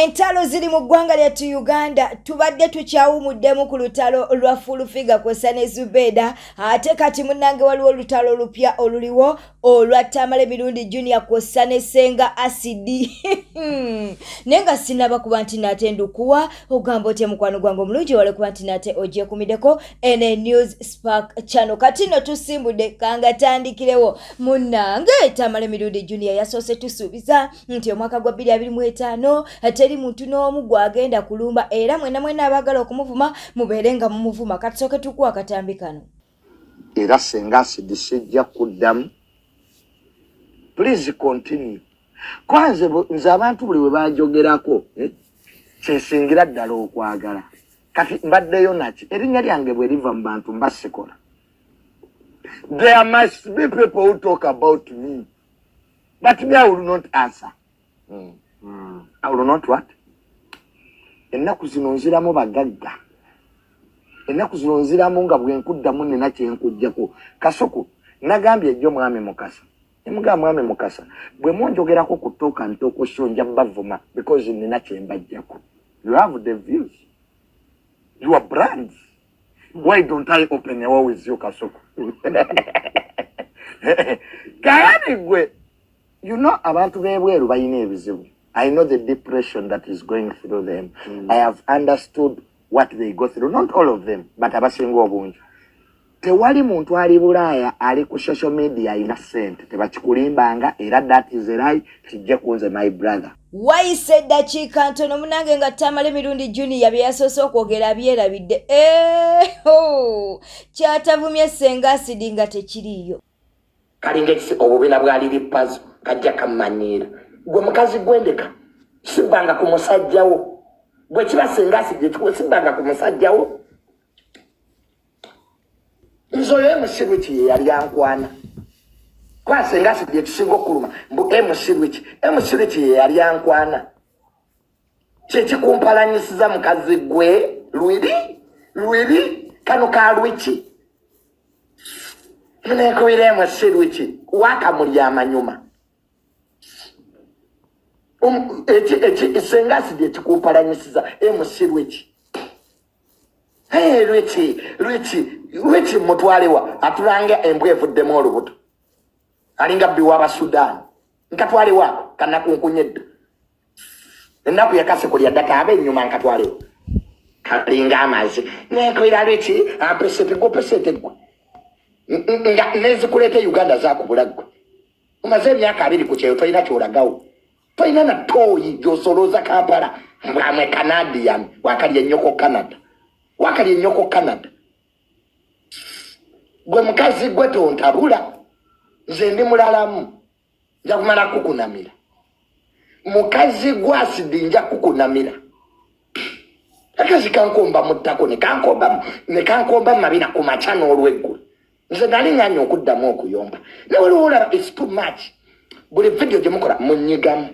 Entalo ziri mu ggwanga lyattu Uganda tubadde tukyawumuddemu ku lutalo lwa Fulufiga kw'ossa ne Zubeda ate kati munnange waliwo olutalo olupya oluliwo olwa Tamale Mirundi Junior kw'ossa ne Ssenga Acid naye nga sinaba kuba nti nate ndukuwa ogamba otya mukwano gwange omulungi wale kuba nti nate ogyekumiddeko ene News Spark channel kati no tusimbudde kanga tandikirewo munnange Tamale Mirundi Junior yasoose tusuubiza nti omwaka gwa 2025 teri muntu n'omu gwagenda kulumba era mwena abagala okumuvuma mubeerenga mumuvuma katusooke tukuwa akatambi kano era Ssenga Acid sijja kuddamu. Please continue. Kwanze nze abantu buli we bajogerako kyensingira ddala okwagala kati mbaddeyo naki erinnya lyange bwe liva mu bantu mbasikola. There must be people who talk about me but me I will not answer. I will not what? Ennaku zino nziramu bagagga. Ennaku zino nziramu nga bwe nkuddamu nina kyenkujjako. Kasuku nagambye ejjo mwami Mukasa. Emuga mwami Mukasa. Bwe munjogerako ku Talk and Talk show nja bavuma because nina kyembajjako. You have the views. You are brands. Why don't I open a war with you, Kasuku? Kayani gwe. You know abantu bebweru bayina ebizibu. I know the depression that is going through them. I have understood what they go through. Not all of them, but abasinga obungi. Tewali muntu ali Bulaaya ali ku social media innocent. Tebakikulimbanga era that is a lie. Kijja kunze my brother. Wayise eddakiika ntono munange nga Tamale Mirundi Junior bye yasoose okwogera byerabidde. Kyatavumye Ssenga Acid nga tekiriiyo. Kalinga ekisi obubina bwali lipazo kajja kamanyiira. Gwe mukazi gwendeka sibanga ku musajjawo bwe kiba Ssenga Acid sibanga ku musajjawo nzoyo emusirwiki yali yankwana kwa Ssenga Acid ekisinga okuluma mbu emusirwiki yali yankwana kyekikumpalanyisiza mukazi gwe lwiri kano ka lwiki munekubira emusirwiki wakamuli amanyuma Ssenga Acid ekikumpalanyisiza emusirwiki Lwiki mutwalewa atulanga embwa evuddemu olubuto alinga biwa aba Sudan nkatwalewa kanakunkunyedda ennaku yakase kulya ddaka abe ennyuma nkatwalewa kalinga amazzi nekwira Lwiki ampesete gwe nga nezikuleeta Uganda zakubula gwe umaze emyaka 2 ku kyeyo tolina kyolagawo tolina na toyi gyosoloza Kampala mbwamwe Canadian wakali ennyoko Canada gwe mukazi gwe tontabula nze ndi mulalamu nja kumala kukunamira mukazi gwe Acid nja kukunamira akazi kankomba muttako ne kankomba mabina ku macha n'olweggulo nze nali nganya okuddamu okuyomba nawe olwola it's too much buli video gye mukola munyigamu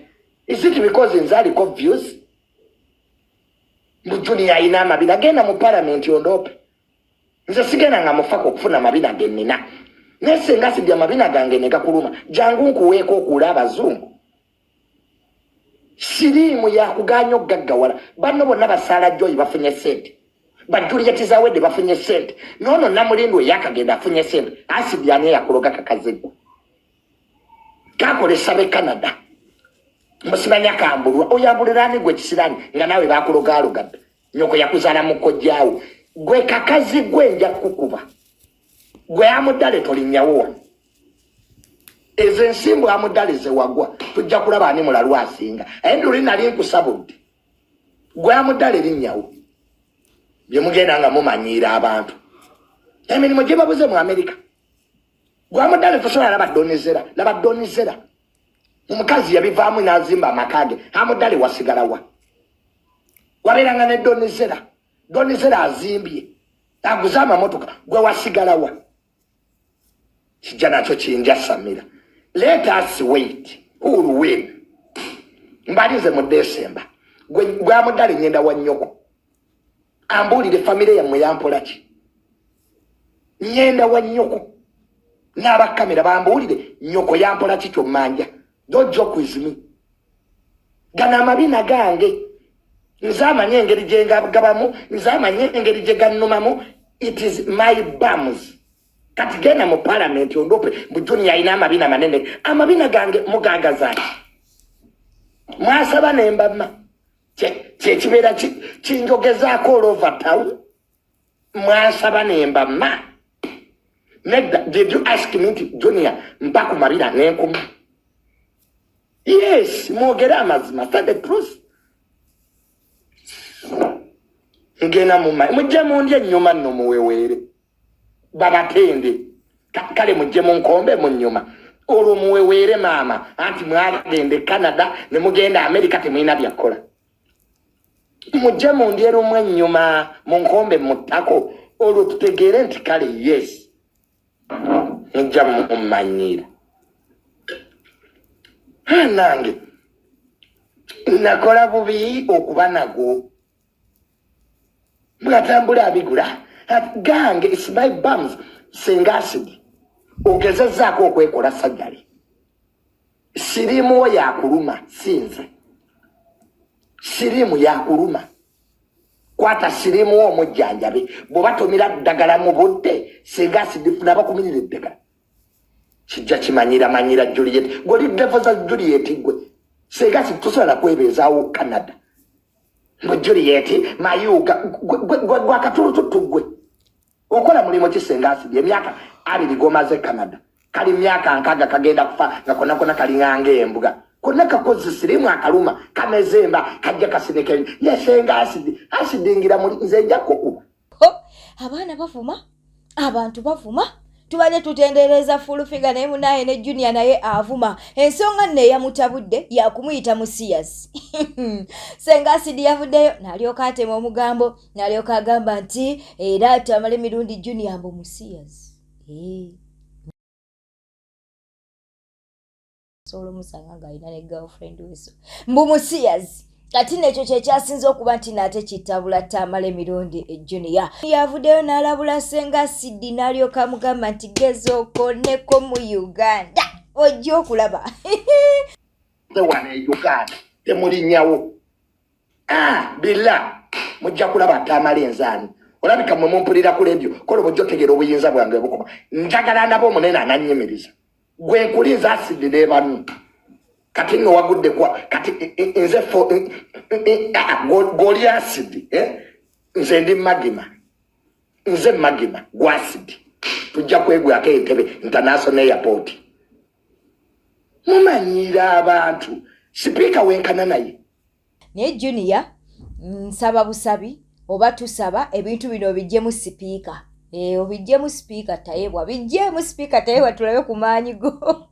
is it because nze aliko views Junior ayina amabina genda mu parliament yondope nze sigenda nga mufako okufuna amabina gennina naye Ssenga Acid amabina gange ne gakuluma jangu nkuweeko okuula abazungu siriimu yakuganya okugaggawala banno bonna basaala Joy bafunye ssente bajuliet zawedde bafunye ssente nono Namulindo yakagenda afunye ssente Acid ani yakuloga kakazegwa kakolesa be Canada musimanya kambulwa oyambulirani gwe kisirani nga nawe bakulogaalogadde nyoko yakuzaala mukojjaawo gwe kakazi gwe nja kukuba gwe amuddale tolinyawo ezo ensimbu amuddale ze wagwa tujja kulaba ani mulalu asinga enduli nali nkusabudde gwe amuddale linnyawo bye mugenda nga mumanyiira abantu emirimu gye babuze mu Amerika gwe amuddale tosobola labadonizera omukazi yabivaamu n'azimba amakage amuddale wasigalawa wabeeranga ne donizera azimbye aguze amamotoka gwe wasigalawa kijja nakyo kinja Samira let us wait who will win mbalize mu December gwe amuddale ngenda wa nnyoko ambuulire famire yammwe yampola ki ngenda wa nnyoko n'abakamera bambuulire nnyoko yampola ki kyommanja. Don't joke with me. Gana mabina gange nzamanye engeri gye ngagabamu nzamanye engeri gye gannumamu. It is my bums. Kati genda mu parliament ondope bu Junior ina amabina manene amabina gange mugagazaaki mwasaba nembama kyekibeera kinjogezaako all over town mwasaba nembama. Did you ask me to Junior mpaku mabina nenkuma? Yes, mwogere amazima. That's the truth. Ngena mujje mundi ennyuma nno muweweere babatende kale mujje munkombe mu nnyuma olwo muweweere maama anti mwagende Canada ne mugenda America temulina byakola. Mujje mundi erumu ennyuma munkombe muttako olwo tutegeere nti kale yes mujja mumanyira. Nange nakola bubi okuba nago mwatambula abigula gange. It's my bums. Sengasidi ogezezaako okwekola sajjale sirimu yakuluma sinze sirimu yakuluma kwata sirimu omujjanjabe bwobatomera ddagala mu budde sengasidi funa bakumirira eddagala kijja kimanyira Juliet goli devoza Juliet gwe sengasidi tosobola kwebeezaawo Canada ngo Juliet mayuga gwakatulututu gwe okola mulimo kisengasidi emyaka 2 gomaze Canada kali myaka nkaga kagenda kufa nga kona kalingange embuga konna kakozi sirimu akaluma kamezemba kajja kasineke yesengasidi asidingira muri nze nja kukuba. Abaana bavuma abantu bavuma tubale tutendereza Full-Figure naye munaye ne Junior naye avuma ensonga nne yamutabudde yakumuyita musiyas. Sengasidi yavuddeyo n'alyoka atema omugambo n'alyoka agamba nti era tamale mirundi Junior mbu musiyas. Solo musanga ng'alina ne girlfriend weso mbu musiyas. Kati nekyo kyekyasinza okuba nti nate kitabula Tamale mirundi Junior yavuddeyo n'alabula Sengasidi n'alyoka mugamba nti gezokoneko mu Uganda ojja okulaba. Tewana Uganda temulinyawo bila mujja kulaba Tamale enzaani olabika mwe mumpulira ku ledio kola mujja otegera obuyinza bwange bukuba njagala nabo omunene ananyimiriza gwe nkuliza asidi n'ebanu kati no wagudde kwa kati nze fo goli acid nze ndi magima gwa acid tujja kwegwa akentebe international airport mumanyira abantu speaker wenkana naye ne Junior nsaba busabi oba tusaba ebintu bino bijje mu speaker obijje mu speaker tayebwa bijje mu speaker tayebwa tulabe kumanyi go.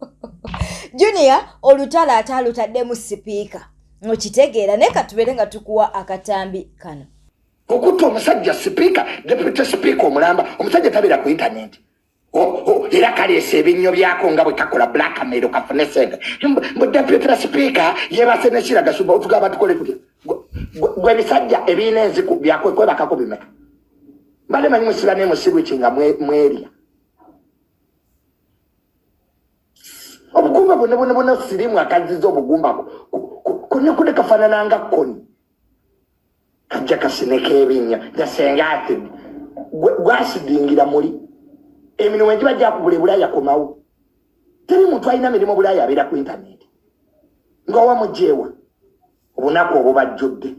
Junior olutala atalutadde mu speaker okitegeera ne katubere nga tukuwa akatambi kano okuta omusajja speaker deputy speaker omulamba omusajja tabira ku internet era kaleese ebinnyo byako nga bwe kakola blackmail kafune sente mbu deputy speaker yebase ne kiraga suba otuga batukole kutya gwe bisajja ebiina enziku byako kwebakako bimeka mbale manyi musira ne musiru kinga mweria obugumba bonna sirimu akazizo obugumba konna kude kafanana nga koni kajja kasineke ebinya jasengate gwasidingira muri emino wenjiba jja kugule bulaya komawo teri muntu alina mirimo bulaya abira ku internet nga wa mujewa obunako obubajjudde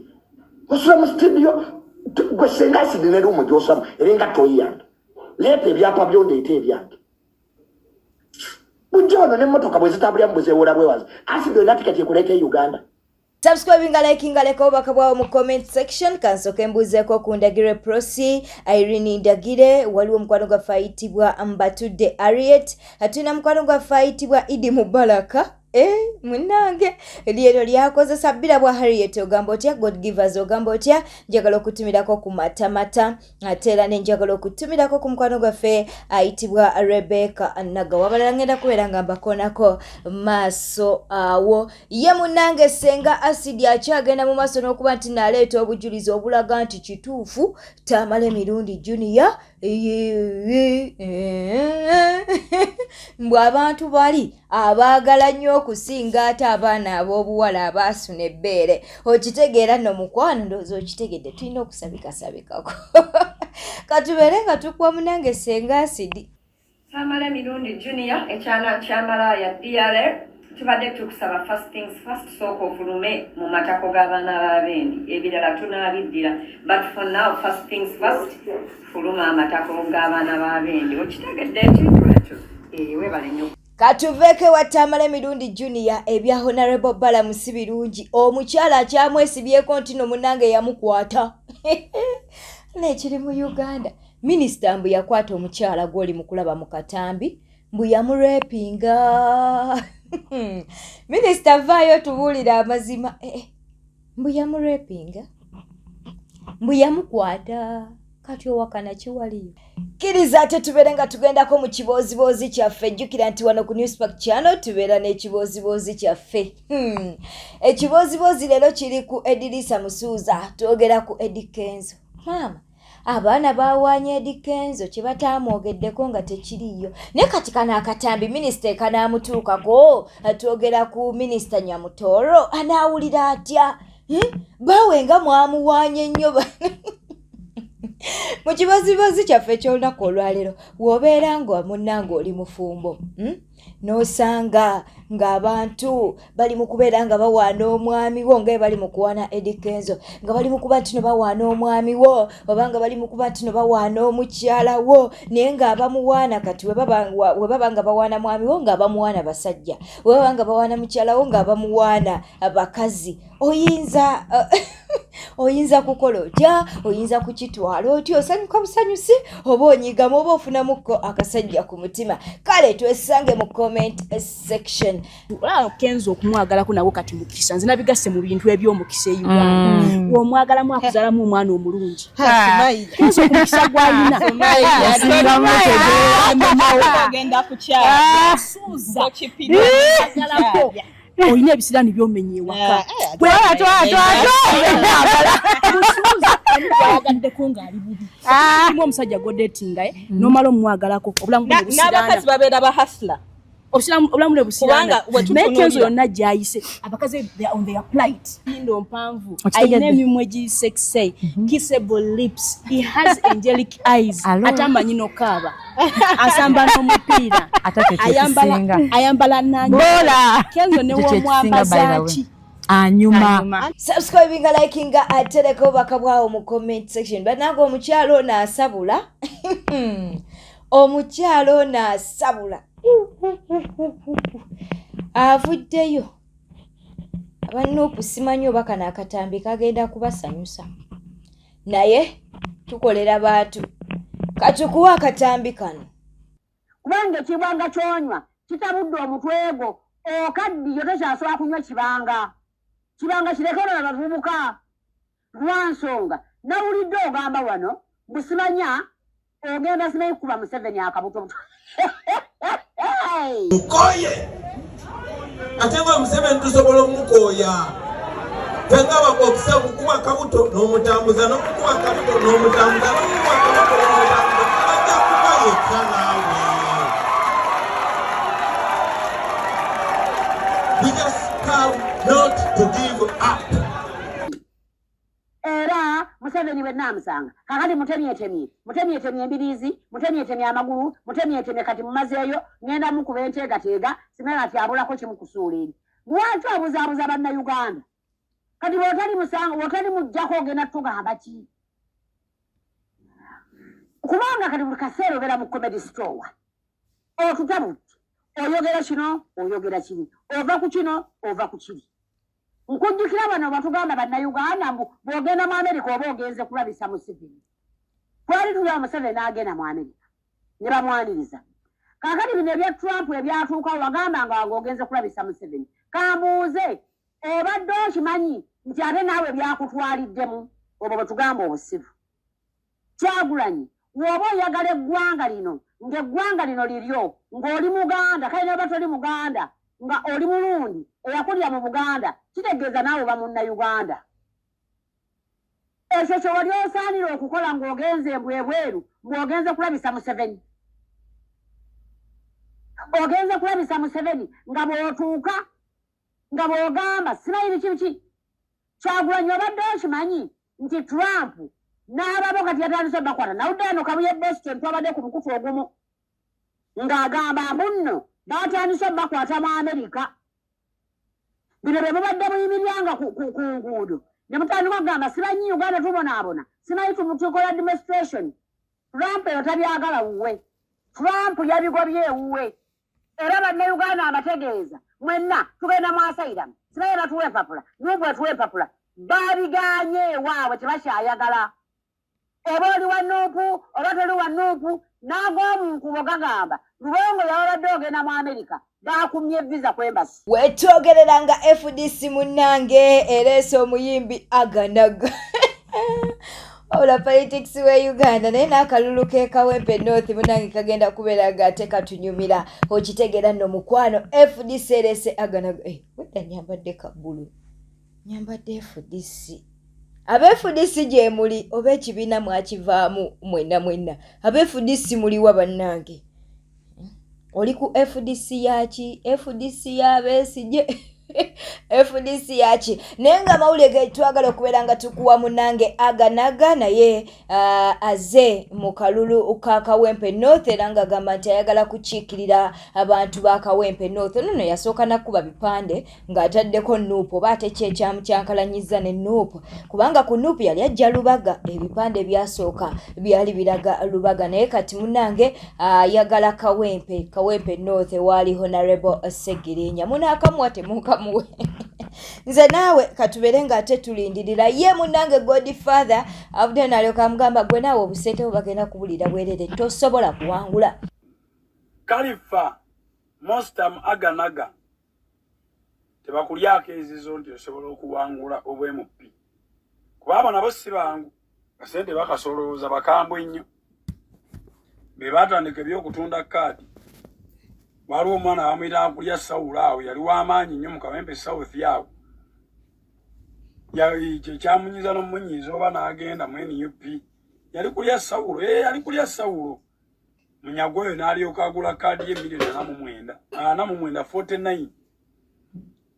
musula mu studio gwesengaasidine rumu gyosama erenga toyiyange leeta ebyapa byondeeta ebyange bujono n'emmotoka bwe zitabulya mu buzeewola bwewazi asido enatikati ekuleeta e Uganda. Subscribe nga like nga leka obaka bwawo mu comment section kansoke mbuzeeko ku Ndagire Prosi Irene Ndagire waliwo mukwano gwa fayitibwa Mbatudde Harriet atuna mukwano gwa fayitibwa Idi Mubaraka munange lyero lyakozesa bbira bwa Harriet ogamba otya God givers ogamba otya njagala okutumirako ku matamata ate era nenjagala okutumirako ku mukwano gwaffe ayitibwa Rebecca Naga wabalala ngenda kubeera nga mbakonako maaso awo ye munange senga asidi akyagenda mu maaso n'okuba nti naleeta obujulizi obulaga nti kituufu Tamale mirundi Junior mbwe abantu bali abaagala nnyo okusinga ate abaana ab'obuwala abaasuna ebbeere okitegeera nno mukwano ndowooza okitegedde tulina okusabikasabikako katubeere nga tukwa munange senga asidi Tamale Mirundi Junior ekyana kyamalaaya DRL tubadde tukusaba first things first sooka ofulume mu matako g'abaana b'abendi ebirala tunaabiddira but for now first things first fuluma amatako g'abaana b'abendi okitegedde ekintu ekyo webale nnyo katuveeko wa Tamale Mirundi Junior ebya Honorable Balamusi birungi omukyala akyamwesibyeko nti no munnange yamukwata n'ekiri mu Uganda minisita mbu yakwata omukyala gw'oli mu kulaba mu katambi mbu yamurepinga minisita vaayo tubuulira amazima mbu yamurepinga mbu yamukwata kati owakana kiwaliyo kkiriza ate tubeere nga tugendako mu kibooziboozi kyaffe jjukira nti wano ku Newspark Channel tubeera n'ekibooziboozi kyaffe ekibooziboozi leero kiri ku Edirisa Musuuza twogera ku Eddie Kenzo maama abaana bawaanya Eddie Kenzo kye batamwogeddeko nga tekiriyo naye kati kana akatambi minisita ekanaamutuukako twogera ku minisita Nyamutooro anaawulira atya bawe nga mwamuwaanye nnyo mu kibozibozi kyaffe eky'olunaku olwaleero w'obeera nga munnange oli mufumbo n'osanga ng'abantu bali mu kubeera nga bawaana omwami wo nga bali mu kuwaana Eddie Kenzo nga bali mu kuba nti no bawaana omwami wo oba nga bali mu kuba nti no bawaana omukyala wo naye ng'abamuwaana kati we baba nga bawaana mwami wo ng'abamuwaana basajja we baba nga bawaana mukyala wo ng'abamuwaana bakazi oyinza kukola otya oyinza kukitwala otya osanyuka busanyusi oba onyigamu oba ofunamuko akasajja ku mutima kale twesange mu comment section olaba Kenzo okumwagalako nawo kati mukisa nze nabigasse mu bintu eby'omukisa Uganda omwagalamu akuzaalamu omwana omulungi Kenzo okumukisa gwalina agenda kukyala suuza okipidde oyina ebisiraani by'omenya ewaka bwagaddeko ng'ali bubi mu omusajja godetinga n'omala omwagalako obulamu bwe busiraana babeera bahasla obulamu bwe busiraana naye Kenzo yonna gy'ayise abakazi on their plight yindo mpanvu ayina emimwa egisexy kissable lips he has angelic eyes atamanyi nokaaba asamba n'omupiira ayambala nanyola Kenzo ne w'omwambazaaki anyuma subscribing liking atereko bakabwawo mu comment section banange omukyalo naasabula omukyalo naasabula avuddeyo abalina okusimanyo oba kano akatambi kagenda kubasanyusa naye tukolera bantu katukuwa akatambi kano kubanga ekibanga kyonywa kitabudde omutwe gwo okaddiyo tokyasobola kunywa kibanga kirekero abavubuka lwansonga nawulidde ogamba wano busimanya ogenda simanyi kuba Museveni akabuto mukoye ate nga Museveni tusobola omukooya fenga bakokisa okukuba akabuto n'omutambuza n'okukuba akabuto n'omutambuza n'okukuba akabuto n'omutambuza ajja kuba yekka naawe. We just have not to give up. Era Museveni we namusanga kakati mutemyetemye embirizi mutemyetemye amagulu mutemyetemye kati mumazeeyo ngenda mukuba enteegateega simala ati abulako kimukusuula eri lwaki abuzaabuza bannayuganda kati bwotali mujjako ogenda tugamba ki kubanga kati buli kaseera obeera mu comedy store otutabuti oyogera kino oyogera kiri ova ku kino ova ku kiri nkujjukira bano batugamba bannayuganda mbu bw'ogenda mu Amerika oba ogenze kulabisa Museveni twali tulaba Museveni n'agenda mu Amerika ne bamwaniriza kaakati bino ebya Trump ebyatuukawo wagamba nga ng'ogenze kulabisa Museveni kambuuze obadde okimanyi nti ate naawe byakutwaliddemu obwo bwe tugamba obusiru Kyagulanyi woba oyagala eggwanga lino ng'eggwanga lino liryo ng'oli Muganda kale noba toli Muganda nga oli Mulundi eyakulira mu Buganda kitegeeza naawe ba munnayuganda ekyo kye wali osaanira okukola ng'ogenze mbwebweru ng'ogenze kulabisa Museveni ogenze kulabisa Museveni nga bw'otuuka nga bw'ogamba simanyi biki Kyagulanyi obadde okimanyi nti Trump n'ababo kati yatandise bakwata nawudde eno Kabuye Boston twabadde ku mukutu ogumu ng'agamba munno batandise bakwata mu Amerika bino bye mubadde muyimiryanga ku nguudo ne mutandika okugamba simanyi Uganda tubonaabona simanyi tumutukola administration Trump eyo tabyagala wuwe Trump yabigobye ewuwe era bannayuganda amategeeza mwenna tugenda mu asylum simanyi batuwa empapula n'ubwo etuwa empapula babiganye ewaabwe tebakyayagala oba oli wa Nuupu oba toli wa Nuupu n'ag'omunkubo gagamba Lubongo yabadde ogenda mu Amerika bakumye visa ku embassy wetwogereranga FDC munnange ereese omuyimbi Aganaga Ola politics we Uganda naye n'akalulu ke Kawempe North munnange kagenda kubeera ng'ate katunyumira okitegera nno mukwano FDC ereese Aganaga wedda nyambadde kabbulu nyambadde FDC FDC gye muli oba ekibiina mwakivaamu mwenna FDC muliwa bannange oli ku FDC yaki FDC yabesigye FDC yaki nenga mawulire ge twagala okubeera nga tukuwa munnange Aganaga naye aze mu kalulu ka Kawempe North era nga agamba nti ayagala kukiikirira abantu ba Kawempe North nono yasooka nakuba bipande ng'ataddeko Nuupu oba ate kyekyamu kyankalanyiza ne Nuupu kubanga ku Nuupu yali ajja Lubaga ebipande byasooka byali biraga Lubaga naye kati munnange ayagala Kawempe North wali Honorable Segirinya munaakamuwa temukamuwe nze naawe katubere ng'ate tulindirira ye munnange Godfather avudde n'alyoka amugamba gwe naawe obusente bwe bagenda kubulira bwerere tosobola kuwangula Kalifa Mostam Aganaga tebakulyako ezizo nti osobola okuwangula obwemupi kuba abo nabo si bangu kasente bakasolooza bakambwe nnyo be batandika ebyokutunda kaadi waliwo omwana bamuyita akulya Sawulo awo yali w'amaanyi nnyo mu Kawempe South yawo kyamunyiza n'omunyiza oba n'agenda mu NUP yali kulya Sawulo Munyago oyo n'alyoka agula kaadi ye $49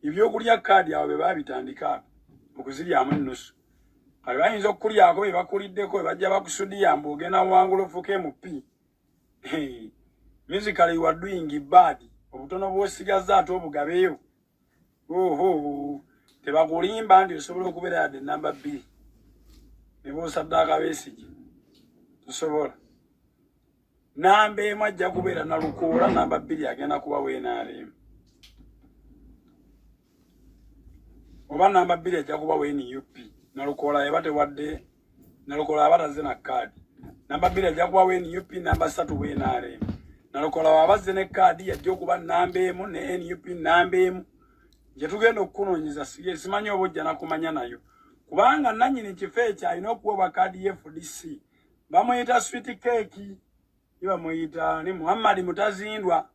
ebyokulya kaadi awo be baabitandika okuziryamu ennusu kale bayinza okukulyako be bakuliddeko be bajja bakusudiya mbu ogenda wangula ofuuke MP musically you are doing bad obutono bw'osigaza ate obugabeyo tebakulimba nti osobola okubeera yadde namba 2 ne b'osaddaaka Besigye tosobola namba emu ajja kubeera na Lukoola namba 2 agenda kuba WNRM oba namba 2 ajja kuba NUP na Lukoola yaba tewadde na Lukoola yaba tazze na kaadi namba 2 ajja kuba NUP namba 3 WNRM na Lukoola wabazze ne kaadi yajja okuba namba emu ne NUP namba emu gye tugenda okukunoonyeza simanyi oba ojja nakumanya nayo kubanga nannyini kifo ekyo alina okuweebwa kaadi ye FDC bamuyita sweet cake bamuyita ni Muhammad Mutazindwa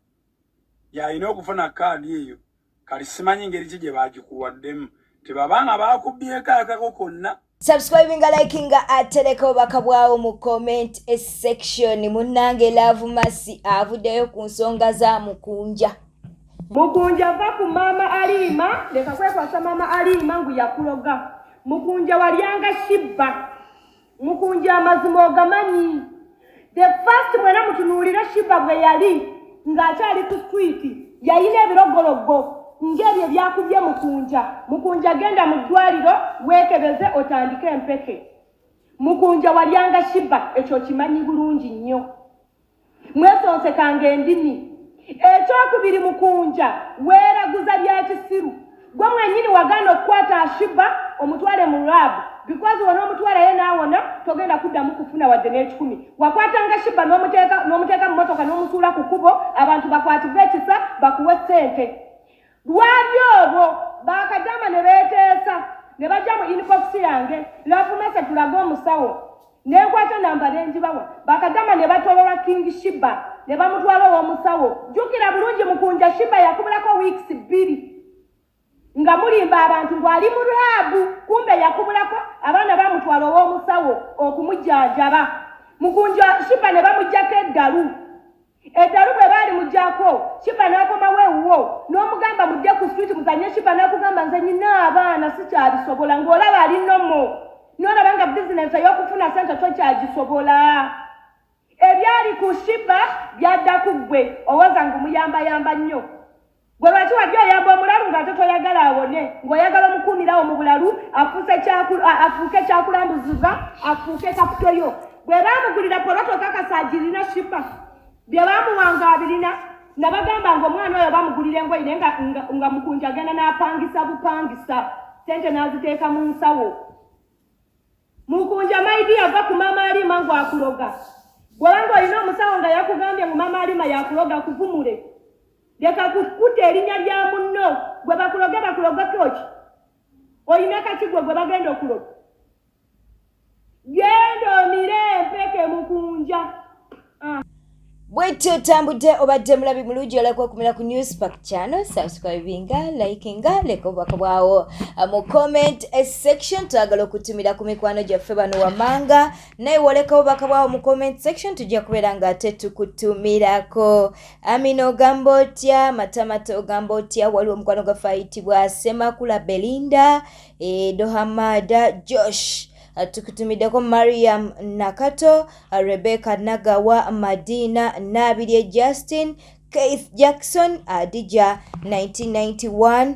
yalina okufuna kaadi eyo kali simanyi ngeri ki gye baagikuwaddemu tebabanga baakubyeko akako konna subscribing liking atereka obaka bwawo mu comment section munnange Love Mercy avuddeyo ku nsonga za Mukunja va ku mama Alima leka kwekwasa mama Alima ngu yakuloga Mukunja walyanga Shibba Mukunja amazima ogamanyi the first mwena mutunuulira Shibba bwe yali ng'akyali ku street yayina ebirogologo ngeri byakubye Mukunja genda mu ddwaliro weekebeze otandike empeke Mukunja walyanga Shibba ekyo kimanyi bulungi nnyo mwesonsekanga endimi ekyokubiri Mukunja weeraguza bya kisiru gwe mwennyini waganda okukwata Shibba omutwale mu lab because wano omutwala ye naawona togenda kuddamu kufuna wadde n'ekikumi wakwatanga Shibba n'omuteeka mu motoka n'omusuula ku kkubo abantu bakwative ekisa bakuwe ssente lwali obwo bakadama ne beeteesa ne bajja mu inbox yange lafumesa tulaga omusawo nenkwata namba nenjibawa bakadama ne batolola King Shibba ne bamutwala ow'omusawo jjukira bulungi Mukunja Shibba yakubulako weeks 2 nga mulimba abantu ng'ali mu rehab kumbe yakubulako abaana bamutwala ow'omusawo okumujjanjaba Mukunja Shibba ne bamujjako eddalu Edaru bwe bali mujjako shipa n'akoma weewuwo n'omugamba mujje ku street muzanye shipa n'akugamba nze nyina abaana sikyabisobola ng'olaba ali nnomo n'olaba nga bizinensi ey'okufuna sente tokyagisobola ebyali ku shipa byadda ku ggwe owooza ng'omuyambayamba nnyo gwe lwaki wajja oyamba omulalu ng'ate toyagala awone ng'oyagala omukuumirawo mu bulalu afuuke kyakulambuziza afuuke kaputoyo bwe baamugulira polotoka kasaagirina shipa bye baamuwanga abirina nabagamba ng'omwana oyo bamugulira engoye naye nga mukunja agenda n'apangisa bupangisa sente n'aziteeka mu nsawo mukunja maidi ava ku maama alima ng'akuloga bw'obanga olina omusawo nga yakugambye ngu maama alima yakuloga kuvumule leka kukuta erinnya lya munno gwe bakuloga toki olina kakigwe gwe bagenda okuloga genda omire empeke mukunja bwetyo tambudde obadde mulabi mulungi olako okumira ku Newspark channel subscribinga likinga leka obubaka bwawo mu comment section twagala okutumira ku mikwano gyaffe bano wammanga naye woleka obubaka bwawo mu comment section tujja kubeera nga ate tukutumirako Amina ogamba otya Matamata ogamba otya waliwo omukwano gaffe ayitibwa Semakula Belinda Dohamada Josh tukutumiddeko Mariam Nakato, Rebecca Nagawa, Madina Nabirye Justin, Keith Jackson, Adija 1991,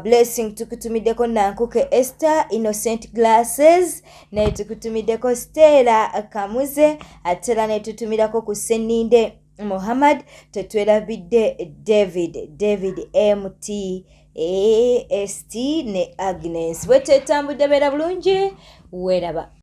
Blessing tukutumiddeko Nankuke Esther, Innocent Glasses, naye tukutumiddeko Stella Kamuze, atera ne tutumirako ku Seninde Muhammad, tetwerabidde David MT AST ne Agnes. Wetetambudde beera bulungi weraba.